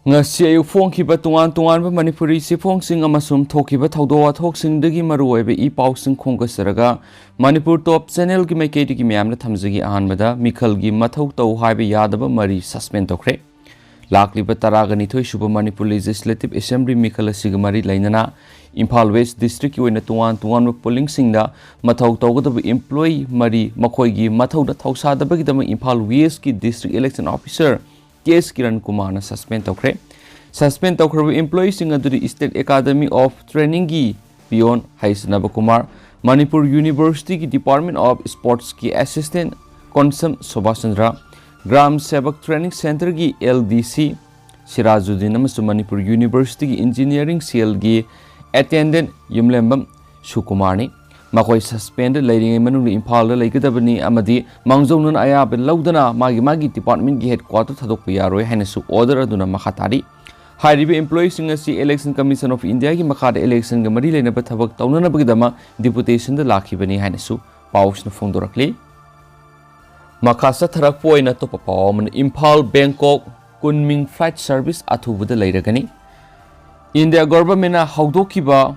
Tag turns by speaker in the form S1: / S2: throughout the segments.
S1: ngasi ayu phongkhiba tungan manipuri siphongsing amasum thokiba thaudo wathoksingdagi maruoibe I pausing khongkasaraga manipur top channel gi maikedi gi myamna thamjagi ahanbada mikhal gi mathau tau haibe yadaba mari suspend tokre lakliba Touragani thoi suba manipur legislative assembly mikhal asiga mari lainana Imphal West district oina tungan polling singda mathau tawgadaba employee mari makhoi gi mathau da thausadabagi dama Imphal West ki district election officer Case Kiran Kumar na suspend tokre suspend tokre employees singa duri State Academy of Training gi pion Haisnaba Kumar Manipur University ki Department of Sports ki assistant Konsam Sobasandra Gram Sevak Training Center gi LDC Sirajuddin amasu Manipur University ki Engineering Cell gi attendant Yumlembam Sukumarni Makoi suspend lairing manung Imphal da laikadabani amadi mangzongnan ayabe laudana magi department gi headquarter thadok yaroi hainasu order aduna makhatari hairibe employees singa si election commission of India gi makhada election ga mari lena thabak taunana bagidama deputation da lakhibani hainasu pausna phongdorakli makhasa tharak poina to papawan Imphal Bangkok Kunming flight service athubuda lairagani India government na haudokiba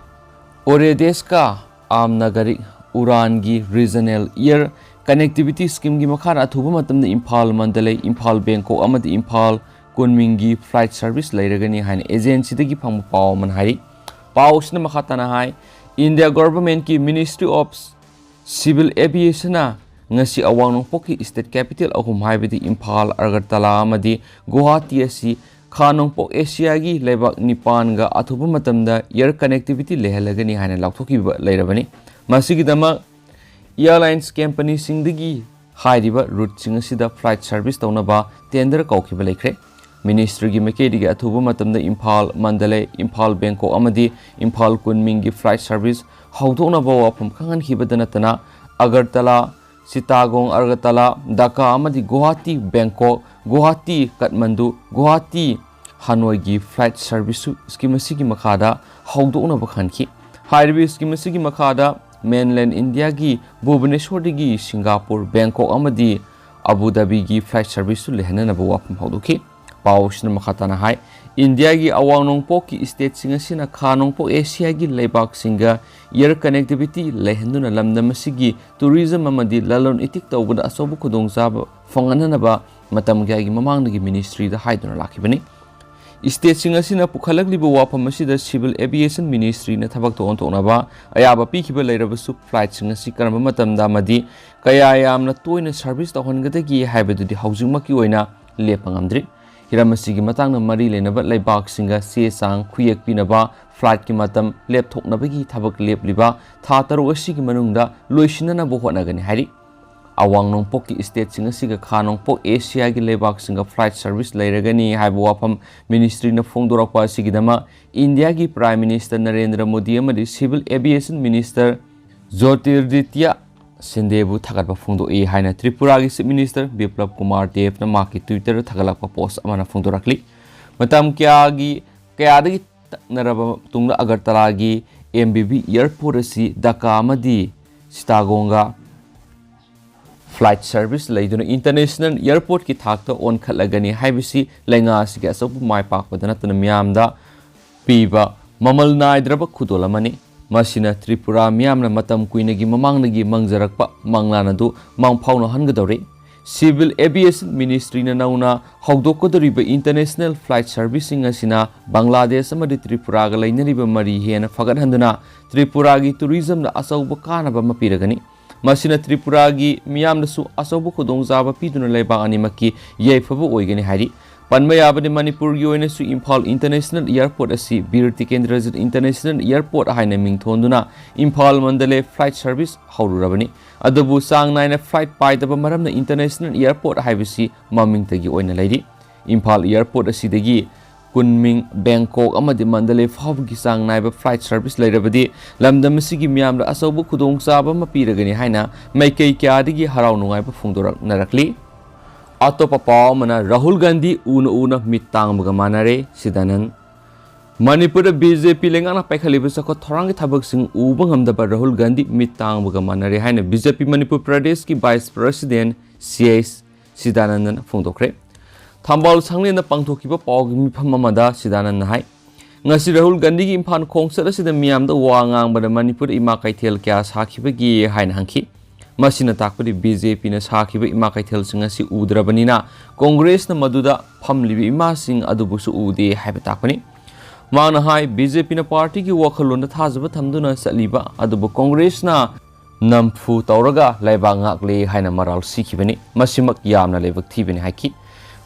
S1: Oredeska Amnagari Urangi Regional Air Connectivity Scheme gi makhara athuba matamda Imphal Mandalay Imphal Bangkok amadi Imphal Kunming gi flight service lairagani hain agency dagi phang paw man hari pawsna makhatana hai India government ki Ministry of Civil Aviation na ngasi awang poki state capital ahum haibedi Imphal Agartala amadi Guwahati asi Khanongpok Asia gi lebak nipan ga athuba matamda air connectivity lehalagani haina lauthoki lairabani masigidama airlines company singdagi hairiba route singasida flight service taunaba tender kaukiba laikre ministry gi mekedi gi athuba matamda Imphal Mandalay Imphal Bangkok amadi Imphal Kunming gi flight service haudona ba wafam khangan khibadana tana Agartala Chittagong Agartala Dhaka amadi Guwahati Bangkok Guwahati Kathmandu Guwahati Hanoi gi flight service scheme asigi makhada haudona bakhanki hairibi scheme asigi makhada mainland India gi Bhubaneswar gi Singapore Bangkok amadi Abu Dhabi gi flight service lehanana ba wafam haudoki pawsna makhatana hai India gi awangnongpok ki state singasina Khanongpok Asia gi leibak singa air connectivity lehanduna lamdam asigi tourism amadi lalon itik tawbada asobu khudongzaba fanganana matam gi mamanggi ministry da haiduna lakhibani state singasina pukhalakliba wafam asida civil aviation ministry na thabak to ontonaba ayaba pikhiba leirabasu flight singasi karamba matamda amadi kaya yamna toina service tawhangadagi haibadudi haujingmaki oina lepangamdri Hiramasigi matangna mari lenaba leibak singa se sang khuyek pinaba flight ki matam lepthoknabagi thabak lepliba tha taru asigi manungda loisinana bo honagani hari awangnongpok ki state singa siga Khanongpok Asia gi leibak singa flight service leiragani haibu wafam ministry na phongdorakpa asigidama India gi prime minister Narendra Modi amadi civil aviation minister Jyotiraditya Sindebu Thagatpa Phongdo haina Tripura gi Chief Minister Biplab Kumar Dev na maki Twitter thagalakpa post amana phongdorakli matam kayadagi naraba tungna Agartala gi MBB airport asi Dhaka amadi Chittagonga flight service laiduna international airport ki thakta on khalagani haibisi lenga asiga asobu mai pakpadana tana miyamda piba mamal naidraba khudolamani Masina Tripura miyamna matam kuinagi mamangnagi mangjarakpa manglanadu mangphawna hangadore Civil Aviation Ministry na nauna haudokodoriba international flight servicing asina Bangladesh amadi Tripura ga lainariba mari hena fagadhanduna Tripura gi tourism na asauba kanaba mapiragani Masina Tripura gi miyamna su asauba khudongjaba piduna leibak animaki yaifaba oigani hari Panmayabani Manipur gi oina su Imphal International Airport asi Bir Tikendrajit International Airport haina mingthonduna Imphal Mandalay flight service haururabani adabu sang naina flight paidaba maramna International Airport haibisi mamingtagi oina lairi Imphal Airport asi dagi Kunming Bangkok amadi Mandalay fawgi sang naiba flight service lairabadi lamdam asigi miyamra asobu khudongchaba mapiragani haina maikei kyadagi harau nungaiba phongdorak narakli Atopa paw mana Rahul Gandhi una mitang bagamanare sidanan Manipur BJP lengana paikhaliba sakho thorangi thabak sing ubangamdaba Rahul Gandhi mitang bagamanare haina BJP Manipur Pradesh ki Vice President CS Sidanandan phongdokre Thambal Sanglena Pangtokiba Pog Mipamada Sidanan Hai. Ngasi Rahul Gandhi ki impan khongsa sida miyam da wangang bada Manipur ima kaithel kya sakhiba gi hain hanki masina takpadi BJP na sakhiba ima kaithel singa si udrabanina Congress na maduda phamlibi ima sing adubusu ude haiba takpani mana hai BJP na party ki wakhalon da thajaba thamduna saliba adubu Congress na namfu tawraga laiba ngakle haina maral sikhibani masimak yamna lebak thibani haiki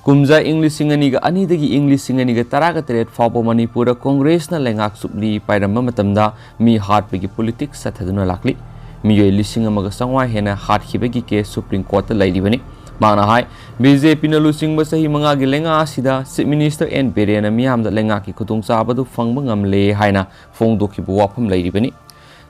S1: Kumza English Singaniga Anidagi English Singaniga Taraga Teret Fabo Manipura Congress na lengak subli pairamba matamda mi hard bagi politics sathaduna lakli mi yoi lising amaga sangwai hena hard hibagi ke Supreme Court laidibani mana hai BJP na lusing ba sahi mga gi lenga sida Chief Minister N Berena miyam da lenga ki khutung sabadu phangba ngamle haina phongdoki bu wafam laidibani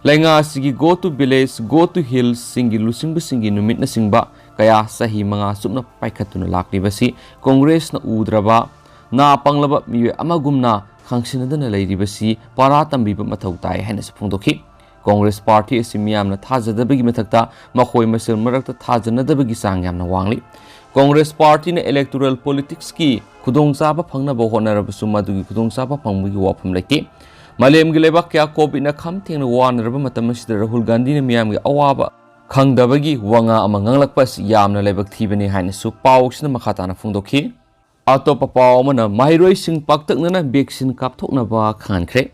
S1: lenga sigi go to village go to hills singi lusing ba singi numit na singba kaya sahi mga subna paikhatuna lakli basi Congress na udraba na panglaba miwe amagumna khangsinadana lairi basi para tambiba mathau tai haina sphongdoki Congress Party asimiyam na thajadabagi mathakta makhoi masel marakta thajanadabagi sang yamna wangli Congress Party na electoral politics ki khudongchaba phangnaba honarabasu madugi khudongchaba phangbugi wafam leki malem gi lebak kya covid na kham thengna wanaraba matam asida Rahul Gandhi na miyam gi awaba Khangdabagi wanga amangang lakpas yamna lebak thibani haina su pausna makhatana phungdokhi atopa paumana mairoi sing paktakna vaccine kapthokna ba khankre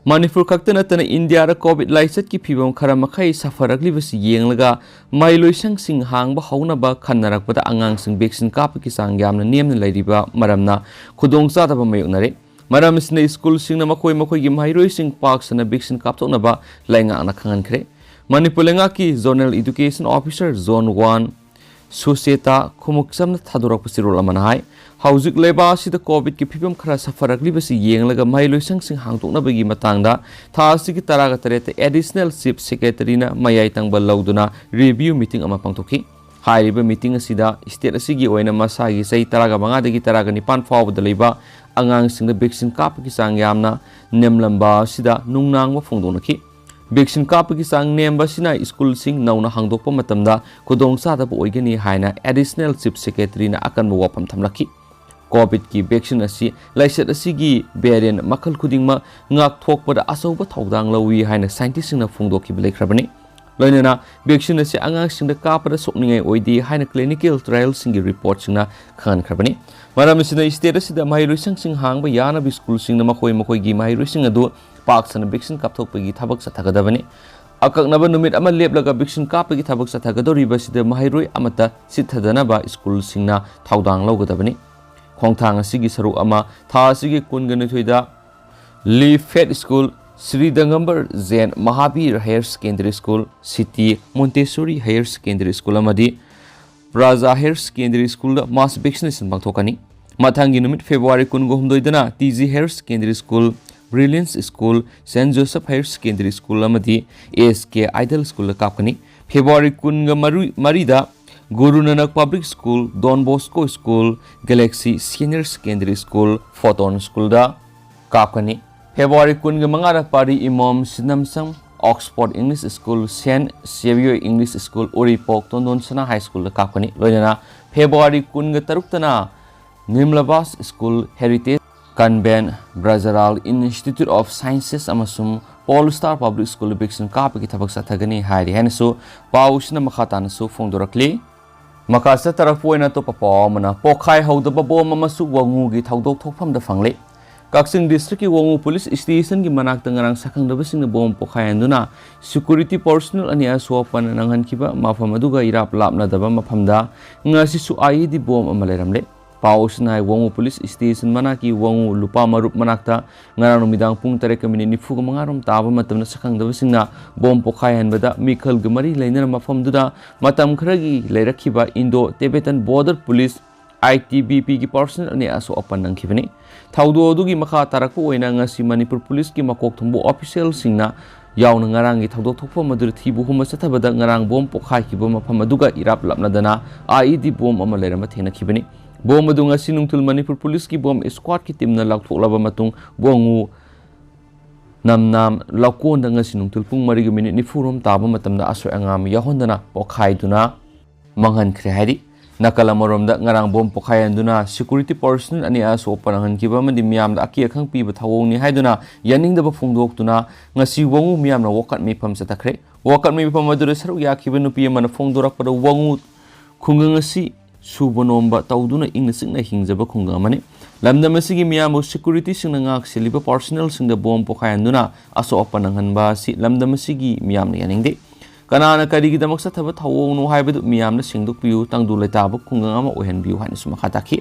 S1: Manipur kaktana tana India ra covid laisat ki phibam khara makhai safarakli basi yenglaga mailoi sing hangba hauna ba khannarakpada angang sing vaccine kap ki sang yamna nemna lairiba maramna khudongcha daba mayoknare maram sne school sing na makhoi gi mairoi sing paksana vaccine kapthokna ba lainga na khankre Manipur lenga ki Zonal Education Officer Zone 1 Suseta Khumuksamna Thadurak Pasirol Amanahai Hauzik Leba Sida Covid ki phibam khara safarakli basi yenglaga mailoisang sing hangtokna bagi matangda thasi ki taraga tarete Additional Chief Secretary na mayai tangba lauduna review meeting ama pangtokhi hairiba meeting asida state asigi oina masagi sai taraga manga dagi taraga nipan fawda leiba angang singda vaccine kap ki sang yamna nemlamba sida nungnang ma phongdonaki Vaccine kapagi sang nemba sina school sing nauna hangdokpa matamda khudongcha da oigani haina Additional Chief Secretary na akan mo wapam thamlaki Covid ki vaccine asi laisat asigi variant makhal khudingma ngak thokpada asauba thaudang lawi haina scientist sing na phungdoki belekhrabani loinana vaccine asi angang sing da kapada sokningai oidi haina clinical trial sing report sing na khan khrabani maram sina state asi da mairoi sing hangba yana bi school sing na makhoi gi mairoi sing adu Paksana vaccine kapthokpagi thabak sathagadabani akaknaba numit ama leplaga vaccine kapagi thabak sathagadori basida mahairoi amata sithadana school singna thaudang laugadabani khongthang asigi saru ama tha asigi kungani thoida Lee Fed School Sri Dangambar Zain Mahabir Higher Secondary School City Montessori Higher Secondary School amadi Praja Higher Secondary School mass vaccination bangthokani mathangi numit February 19 dana TG Higher Secondary School Brilliance School, St. Joseph Higher Secondary School amadi ASK Idol School kapkani February 19 marida Guru Nanak Public School, Don Bosco School, Galaxy Senior Secondary School, Photon School da kapkani February 19 mangara pari Imam Sinamsam Oxford English School, St. Xavier English School, Oripok Tondon Sana High School da kapkani loinana February 19 taruktana Nimlabas School Heritage Kanben Brazaral Institute of Sciences amasum Polestar Public School vaccine kapagi thabak sathagani hairi hainasu pausna makhatana su phongdorakli makasa tarapoina to papamana pokhai hodaba bom amasu wangu gi thaudok thokpham da fangle Kaksing District ki Wangu Police Station ki manak tangarang sakang dabasing bom pokhai anduna security personnel ani aswapan nanghan kiba mafam aduga irap lapna daba mafamda ngasi su IED bom amaleramle Pausna Wangu Police Station manaki Wangu lupa marup manakta ngarang midang pung tare kamini nifu ka mangarom taba matam na sakang dabasingna bom pokhayan bada Mikhal Gamari lainana mafam duda matam kharagi lairakhiba Indo Tibetan Border Police ITBP ki personnel ani aso apan nangkhibani thaudo adugi makha tarakpu oina ngasi Manipur Police ki makok thumbu official singna yauna ngarang gi thaudok thokpa madur thibu huma sathabada ngarang bom pokhai kiba mafam aduga irap lapna dana IED bom ama lairama thena khibani Bom adunga sinungtul Manipur Police ki bom squad ki team na lakthoklaba matung bongu nam lakon danga sinungtul pung mari minute ni furom taba matamda aso angam yahondana pokhai duna manghan khre hari Nakalamoromda ngarang bom pokayanduna security personnel ani aso panangankiba madi miyamda aki akhang piba thawongni haiduna yaningdaba phongdoktuna ngasi wangu miyamna wakat mifam satakre wakat mifam adura saru yakiba nupi amana phongdorakpada wangu khungang asi subonomba tawduna ingna singna hingjaba khungang amani lamdam asigi miyamu security singna ngak seliba personnel singda bom pokayanduna aso pananghanba si lamdam asigi miyamna yaningde Kanana karigidamag sa tabat hawong no haibadu miyam na singduk piu tangdu laytabak kung nga ohen biu hanis makataki.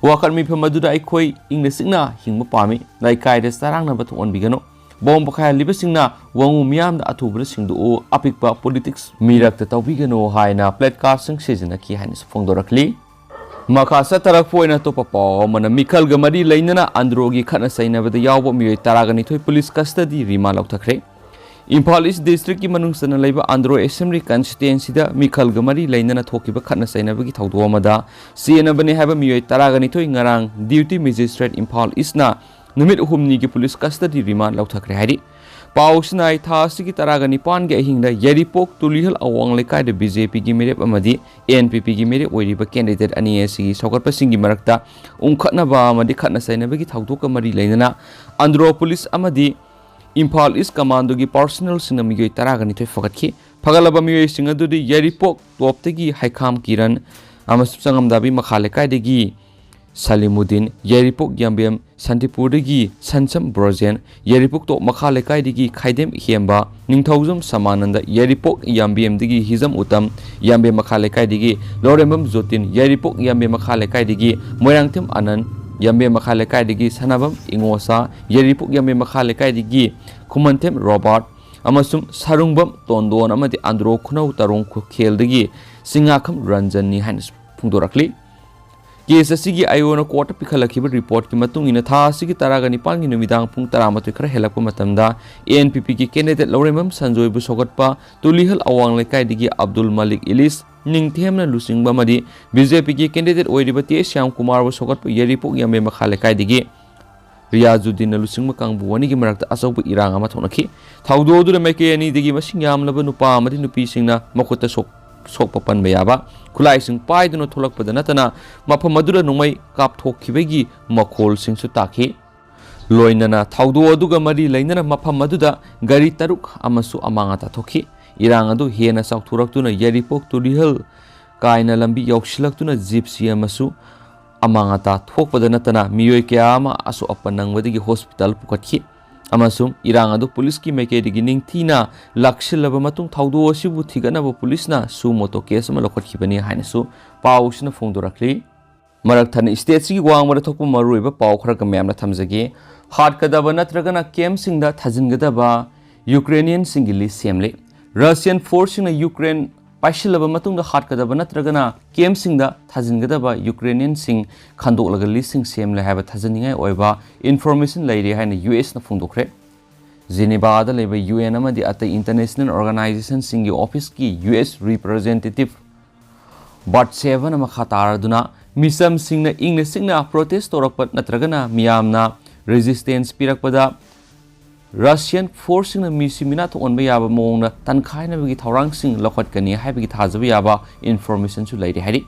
S1: Wakar mi pamaduda ay koy ingna singna hingma pami lai kay restarang na batuon bigano. Bom pakaya liba singna wangu miyam na atubra singdu o apikpa politics mirak tataw bigano hay na platcasting season na ki hanis fongdorakli. Makasa tarak po na to papaw mana mikal gamari lainana androgi kana say na bada yaw miyoy Touragani toy police custody rima lautakre. Impal East District ki manungsana laiba Andro Assembly constituency da Mikhal Gamari lainana thokiba khatna sainabagi thawdo amada siena bani haba miyoy Touragani thoi ngarang duty magistrate Impal East na numit humni ki police custody remand lauthakre hari pausna ai tha sigi Touragani pan ge hingda yaripok tulihal awang lekai de BJP ki merep amadi NPP ki merep oiriba candidate ani asi sokat pasingi marakta ungkhatna ba amadi khatna sainabagi thawdo ka mari lainana Andro police amadi Impal East Commando ki personnel sing miyoy Touragani thoi fakatki phagalaba miyoy sing adudi yaripok toptegi haikam kiran amas sangamdabi makhale kaidegi Salimuddin yaripok yambem Santipurdegi Sansam Brojen yaripok top makhale kaidegi khaidem hiemba ningthaujam samananda yaripok yambem degi hizam utam yambe makhale kaidegi lorembam jotin yaripok yambe makhale kaidegi moirangtem anan Yambe makhale kaidegi sanabam ingosa yaripuk yambe makhale kaidegi kumantem Robert amasum sarungbam tondon amadi andro khunau tarong kheldegi singakham ranjanni hanis phungdorakli case asigi ayona court pikhalakhiba report ki matung ina tha asigi Touragani pangi numidang phung 12 khara helakpa matamda ANPP ki candidate Loremam Sanjoy bu sogatpa tulihal awang lekaidegi Abdul Malik Ilis ningthemna lusingba madi BJP ki candidate oiriba te Syam Kumar bu sogatpa yaripok yambe makhale kaidegi Riyazuddin lusingma kangbu wani gi marakta asawbu irang ama thonakhi thawdo du meke ani degi masing yamlaba nupa amadi nupi singna makota sokpa panba yaba khulai sing paiduna tholakpada natana mapha madura nongmai kap thokkibegi makhol sing su takhi loinana thawdo aduga mari lainana mapha maduda gari taruk amasu amanga ta thokhi irang adu hena sakturaktuna yaripok tulihal kaina lambi yokshilактuna gypsy amasu amanga ta thokpada natana miyoy kyama asu apanangwadigi hospital pukatki amasum irang adu police ki mekedi ningthina lakshilaba matung thawdo asibu thiganaba police na su moto case ma lokhakhibani hainasu pausna phongdorakli marak thani state si wang mara thokpa maruiba paw khara ka memna thamjagi hard kadaba natragana camp singda thajingadaba Ukrainian singili semle Russian force na Ukraine paishilaba matungda hard kadaba natragana camp singda thajingadaba Ukrainian sing khandolaga listing semle haba thajaningai oiba information lairi haina US na phungdokre Geneva da leba UN amadi atai international organization singi office ki US representative But 7 ama khataraduna misam singna ingna singna protest torakpat natragana miyamna resistance pirakpada Russian force na misimina to onba yaba mongna tankhaina bagi thawrang sing lokhat kani haibagi thajaba yaba information su lairi hari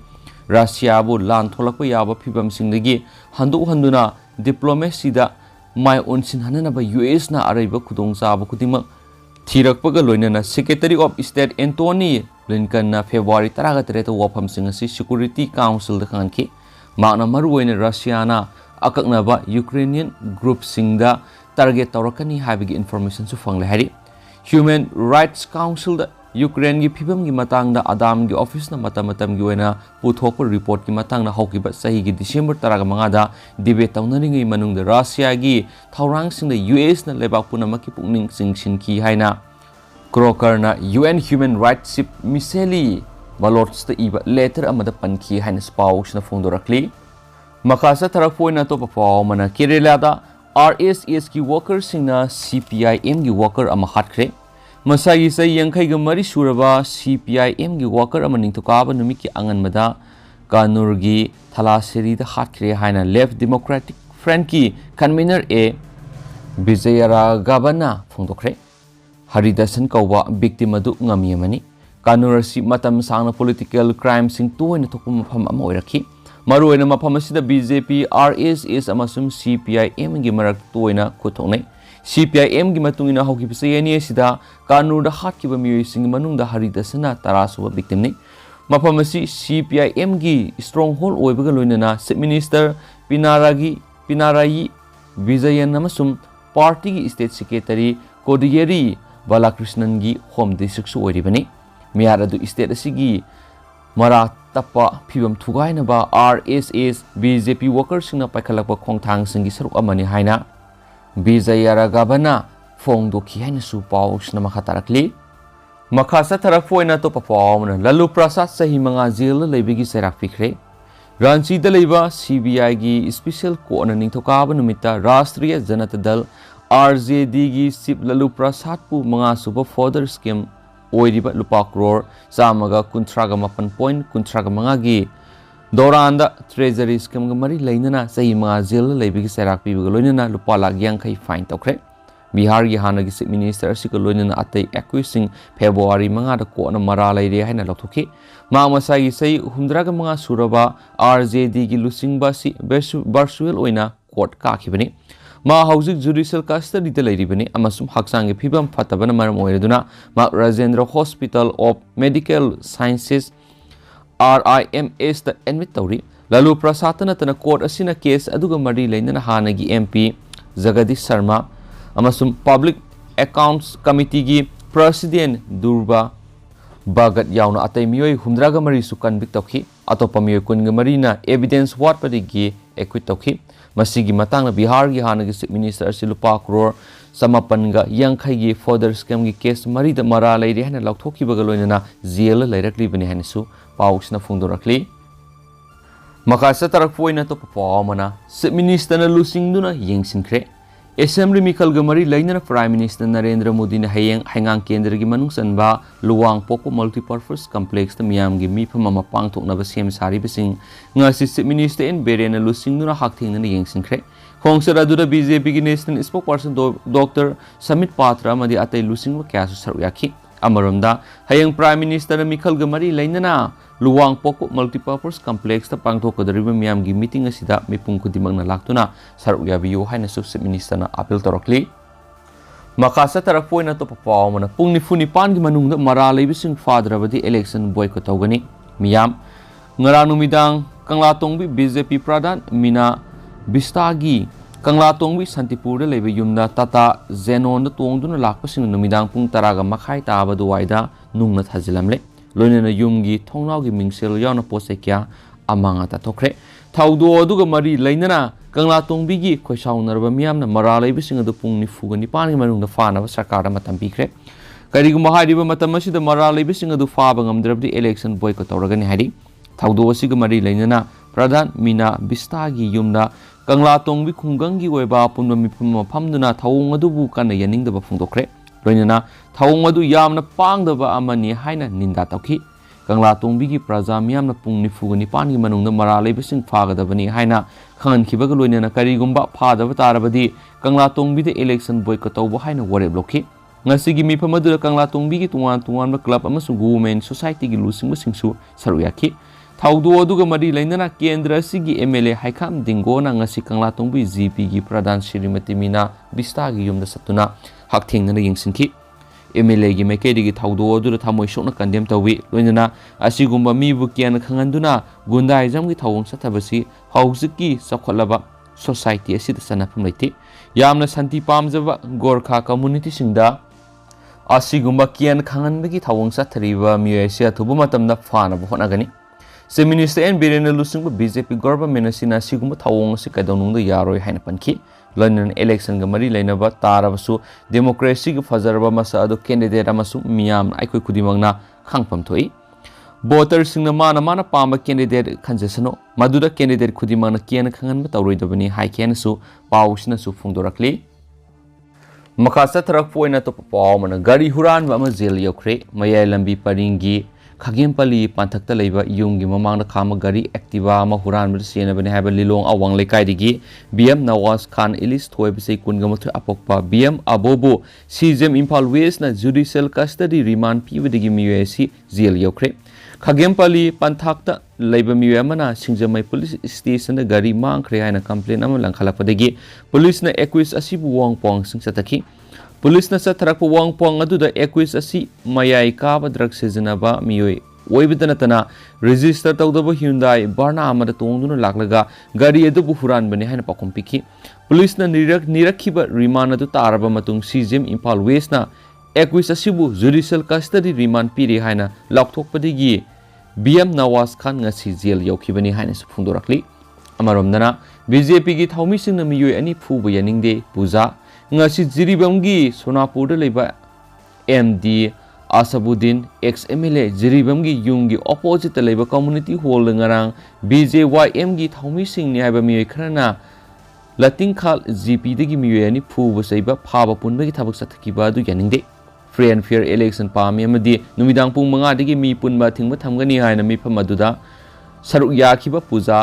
S1: Russia bu lan tholakpa yaba phibam singdagi handuna diplomacy da mai onsin hanana ba US na araiba khudong chaba khudima thirakpaga loinana Secretary of State Anthony Blinken na February 13 wafam sing asi Security Council da khanki makna maruoina Russia na akakna ba Ukrainian group singda target taurakani habigi information su fangle hari Human Rights Council da Ukraine gi phibam gi matang da Adam gi office na matam gi wena puthokpa report gi matang na hoki ba sahi gi December 15 da debate tawnari ngi manung da Russia gi thawrang sing da US na lebak punama ki pungning sing sin ki haina Croker na UN Human Rights Chief Miseli Balorts da iba letter amada panki haina spouse na phongdorakli makasa tharakpoina to papaw mana Kerala da RSS ki worker singna CPIM gi worker ama hatkre masagi sai yankhai ga mari suraba CPIM gi worker ama ningthukaba numi ki angan mada Kanur gi Thalaseri da hatkre haina Left Democratic Front ki convener A Vijayara Gabana phongdokre Haridasan kauba victim adu ngami amani Kanur asi matam sangna political crime sing toina thokpa mafam ama oirakhi maruoina mafam asida BJP RSS amasum CPIM gi marak toina khothonai CPIM gi matungina hokibse yani asida Kanur da hatkiba miyoi sing manungda haridasana tarasuba victim ni mafam asi CPIM gi stronghold oibaga loinana Chief Minister Pinarayi Vijayan amasum party gi state secretary Kodiyeri Balakrishnan gi home district su oiribani Miyara du state asigi mara tapa phibam thugaina ba RSS BJP workers singna paikhalakpa khongthang singi saruk amani haina Bijayara gabana phongdo khi haina su paw sna makha tarakli makha sa tarak foina to papawna Lalu Prasad sahi manga jail leibigi serak fikre Ranchi da leiba CBI gi special court na ningthokaba numita Rashtriya Janata Dal RJD gi Chief Lalu Prasad pu manga suba further scheme oiriba lupa crore samaga kuntraga mapan point kuntraga mangagi doranda treasury scheme ga mari lainana sahi manga jail leibigi serak pibuga loinana lupa lag yankai fine tokre Bihar gi hanagi Chief Minister sika loinana atei accusing February manga da ko na mara laire haina lokhoki ma masagi sei humdraga manga suraba RJD gi lusingba si virtual oina court ka khibani ma hauzik judicial custody de lairibani amasum haksang phibam fatabana maram oireduna ma Rajendra Hospital of Medical Sciences RIMS da admit tawri Lalu Prasad na court asina case aduga mari lainana hanagi MP Jagadish Sharma amasum Public Accounts Committee gi President Durba Bagat yauna atay miyoi humdraga mari su convict tawki atopa miyoi kunga marina evidence what padigi acquit tawki masigi matangna Bihar gi hanagi Chief Minister si lupa crore samapanga yangkhai gi further scam gi case mari da mara lairi hana lakthoki baga loinana jail lairakli bani hanisu pausna phungdorakli makasa tarak foina to pawmana Chief Minister na lusingduna yengsinkhre Assembly Mikal Gamari Lainer Prime Minister Narendra Modi na hayang hangang kendra gi manung sanba luwang poko multipurpose complex ta miyam gi mi phama mapang thok na ba sem sari bising nga si Chief Minister en berena lusing na hakthing na yengsin khre khongsara du da BJP gi national spokesperson Dr. Samit Patra madi atai lusing ba kya su saru yakhi amaramda hayang Prime Minister Mikal Gamari lainana luwang poko multipurpose complex ta pangthok kadariba miyam gi meeting asida mipung kudimang na laktuna saru yabiyo haina Chief Minister na appeal torokli makasa tarak poina to papawmana pungni funi pan gi manungda mara leibising fadrabadi election boycott tawgani miyam ngara numidang kangla tongbi BJP pradhan Mina Bistagi kangla tongbi Santipur da leibe yumda tata zenon da tongduna lakpasing numidang pung taraga makhai tabadu waida nungna thajilamle loinana yumgi thongnawgi mingsel yauna posekya amanga ta thokre thaudo aduga mari lainana kangla tongbi gi khoisaunarba miyamna mara leibising adu pung nifuga nipan gi manungda fana ba sarkar da matam pikre karigu mahariba matam asida mara leibising adu faba ngamdrabdi election boycott tawragani hari thaudo asiga mari lainana Pradhan Mina Bistagi yumna kangla tongbi khunggangi oiba punba mipum mafamduna thawung adubu kana yaningdaba phungdokre loinana thawung adu yamna pangdaba amani haina ninda tawki kangla tongbi gi praja miyamna pung nifuga nipan gi manungda mara leibising fagadabani haina khangan khibaga loinana karigumba phadaba tarabadi kangla tongbi de election boycott tawba haina wareb lokhi ngasigi mifam adu kangla tongbi gi tuwan club amasung women society gi lusing basingsu saru yakhi thaudo aduga mari lainana kendra sigi MLA haikam dingona ngasi kangla tongbi GP gi pradhan Shrimati Mina Bistagi yumda satuna hakthengna yengsinki MLA gi mekedi gi thaudo aduda thamoi sokna kandem tawi loinana asigumba mibu kian khanganduna gundaizam gi thawong sathabasi hauziki sakholaba society asida sanafam leiti yamna santi pamjaba Gorkha community singda asigumba kian khanganbagi thawong sathariba miyasia thubu matamda fana bonagani Chief Minister en berena lusingba BJP government asina sigumba thawong si kadonungda yaroi haina panki London election ga mari lainaba tarabasu democracy gi fajarba masa adu candidate amasu miyam aikoi khudimangna khangpam thoi voter singna mana pamba candidate khanjesano maduda candidate khudimangna kian khangan ba tawroidabani haikena su pawsina su phungdorakli makasa tharak poina to pawmana gari huran ba ma jail yokre mayai lambi paringi Khagempali Panthakta Leba Yungi Mamang Kama Gari Activa Mahuran Sienabani have a Lilong Awang Lekaidigi, BM Nawaz Khan Elis Toybse Kungamatu Apokpa, BM Abobo, Sizem Impal West na Judicial Custody Remand Pividi MUSC Zil Yokre. Khagempali Panthakta Leba Muamana, Sinjamai Police Station the Gari Mankre and a complaint Amalang Kalapadegi, Police na Equis Asibu Wong Pong Sing Sataki. Police na sa Tarak Wong Pong adu da Equis Asi Mayai Kaba Drug Seasonaba Mui. Oibitanatana register Taudobo Hyundai, Barna Amada Tonguna Laklaga, Gari Edu Bufuran Benehana Pakumpiki. Police na Nirakiba Rimana to Taraba Matung Sizim Impal West na Equis Asibu Judicial Custody Remand Piri Haina Laptok Padigi BM Nawaz Khan ngasi jail yaukibani haina sufungdorakli amaromdana BJP gi thaumi singna miyoi ani phubu yaningde puja ngasi jiribamgi sonapur da leba MD Asabuddin ex-MLA jiribamgi yungi opposite leba community hall ngarang BJYM gi thaumi singni haiba miyoi khrana latingkhal GP dagi miyoi ani phubu saiba phaba punbagi thabak sathakiba du yaningde free and fair election pami amadi numidang pung manga dagi mi punba thingba thamgani haina mi phamaduda saruk yakhiba puja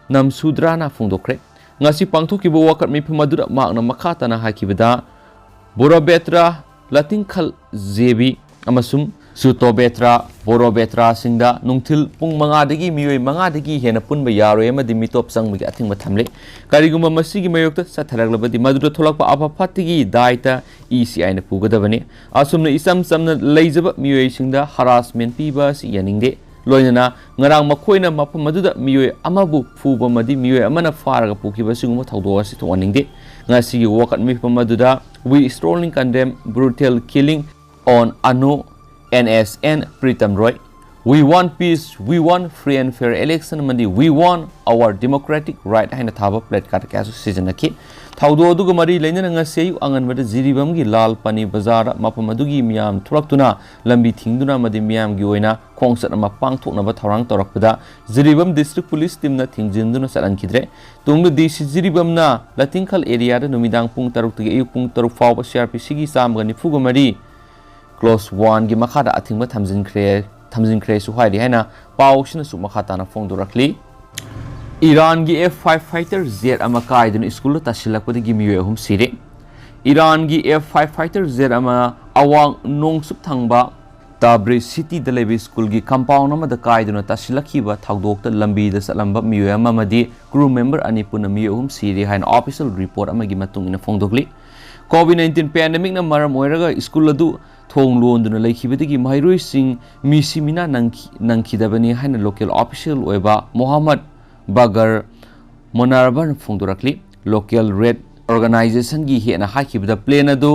S1: namsudrana phungdokre ngasi pangthokiba wakat mi phamaduda makna makhatana hakibada borobetra latingkhal zebi amasum sutobetra borobetra singda nungthil pung manga dagi mioi manga dagi hena punba yaro amadi mitop sangbi athingba thamle kariguma masigi mayokta satharaglabadi madura tholakpa apaphatigi daita ECI na pugadabani asumna isam samna leijaba mioi singda harassment piba si yaningde loinana ngarang makhoina mapam maduda mioi amabu phuba madi mioi amana faraga pukiba singuma thawdo asi thoningde ngasi wakat mi pamaduda we strongly condemn brutal killing on Anu NSN Pritam Roy. We want peace, we want free and fair election, mandi we want our democratic right haina thaba plate card kasu season ki thawdo du mari leina nga seyu angan mada jiribam gi lal pani bazar mapam adugi miyam thuraktuna lambi thingduna madi miyam gi oina khongsat ama pangthokna ba thorang torakpada jiribam district police team na thingjinduna salan kidre tunglu DC jiribam na latingkhal area da numidang pung taruk tigi ayuk pung taruk fawba CRPC gi samga ni fugo mari close 1 gi makhada athingba thamjin kre su haidi haina pawsina su makhatana phongdorakli Iran gi F5 fighter Z ama kaidun school ta silakpadi gi miwe hum sire Iran gi F5 fighter Z ama awang nong sup thangba Tabriz city dalebi school gi compound ama da kaidun ta silakhiba thawdok ta lambi da salamba miwe ama madi crew member ani puna miwe hum sire haina official report ama gi matung ina phongdokli COVID-19 pandemic na maram oiraga school adu thong londuna laikhibadagi mairoi sing misimina nangkhidabani haina local official oiba Muhammad Bagar Monarban phongdorakli local red organization gi hena hakhibada plane adu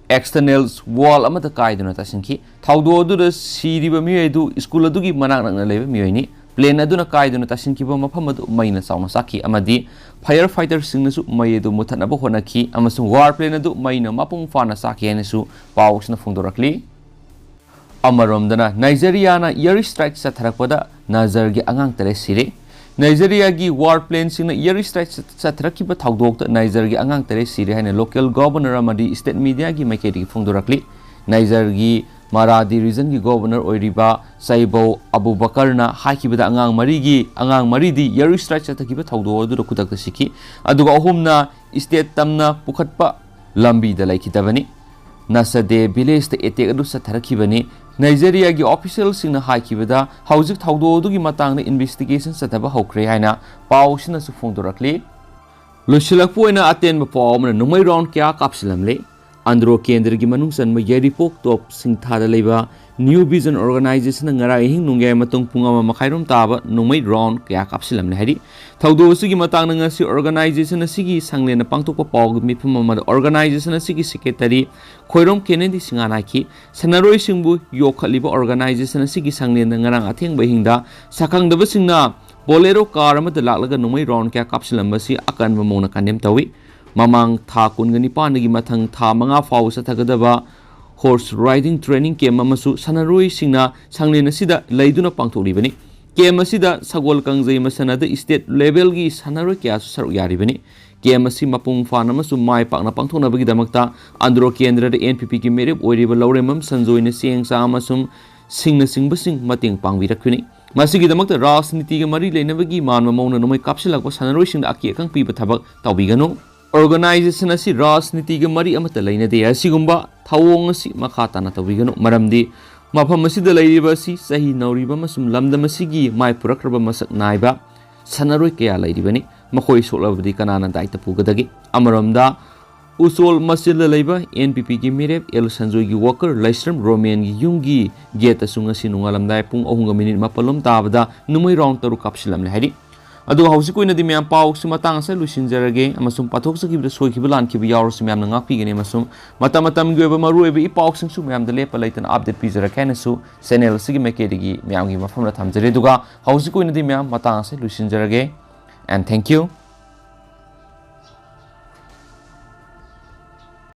S1: externals wall amata kaiduna tasinki thawdo adu da siriba mioi du school adu gi manak nangna leba mioi ni plane adu na kaiduna tasinki ba mafam adu maina sauna saki amadi firefighter singnasu mai adu muthanaba honaki amasung war plane adu maina mapung fana saki hainasu pawsna phongdorakli amaromdana Nigeria na air strike satharakpada nazar gi angang tare sire Nigeria gi war plane singna air strike satharakiba thawdok Nigeria gi angang tare sire haina local governor amadi state media gi maikedi phongdorakli Nigeria gi Maradi region gi governor oiriba Saibo Abubakar na hakibada angang mari di air strike sathakiba thawdo adu kudak siki aduga ohumna state tamna pukhatpa lambi da laikidabani Nasade village te attack adu satharakibani Nigeria gi official singna hakibada hauzik thawdo adu gi matang na investigation sathaba hokre haina pawsina su phongdorakli losilakpoina aten ba pawmna numai round kya kapsilamle Andro Kendra gi manungsan ma yaripok top singthada leba New Vision Organization ngara hing nungay matung pungama makhairom taba numai round kya kapsilamle hari thawdo sigi matang nga si organization asigi sangle na pangtokpa pawg mifam ma organization asigi secretary khoirom Kennedy singana ki sanaroi singbu yokhaliba organization asigi sangle na ngarang atheng bahingda sakang daba singna bolero car ama laklaga numai round kya kapsilamba si akan mamona kandem tawi Mamang tha kungani panagi mathang tha manga faw sathagadaba horse riding training camp amasu sanaroi singna sanglena sida leiduna pangtholibani camp asida sagol kangjai masanada state level gi sanaroi kya su saru yaribani camp asi mapung fan amasu mai pakna pangthonabagi damakta andro kendra de NPP ki merep oiriba loremam sanjoina sengsa amasum सिंबसिंग Matang पांगबिरक्खिनि मसिगिदमक्ता राजनीतिga mari leinabagi manma mauna nomai kapsilakpa sanaroi aki akang piba thabak tawbiganu organization asi rajnitiga mari amata leinade asigumba thawong asi makha tana tawbiganu maramdi mafam asida leiriba asi sahi nauriba masum lamdam asigi mai purakraba masak naiba sanaroi kaya leiribani makhoi soklabadi kanana daita pugadagi amaramda Usol Masil Labor, NPP ki Mirep, El Sanjoy ki Walker, Leistrom, Roman ki Yungi, Geta Sunga Sinungalam Daipung, Ohunga Minute Mapalum Tabada, Numai round to Kapsilamle Hadi. Ado Hausiku in the Mian Pau, Sumatang Salusin Zerage, Amasum Patoxa give the Soikibalan Kibiar Simiam Napi and Amasum, Matamatam Geva Maru, Epox and Sumiam the Lepa late and update Pizza Canasu, Senel Sigimekedi, Miam from the Tamzereduga, Hausiku in the Mian Matang Salusin Zerage, and thank you.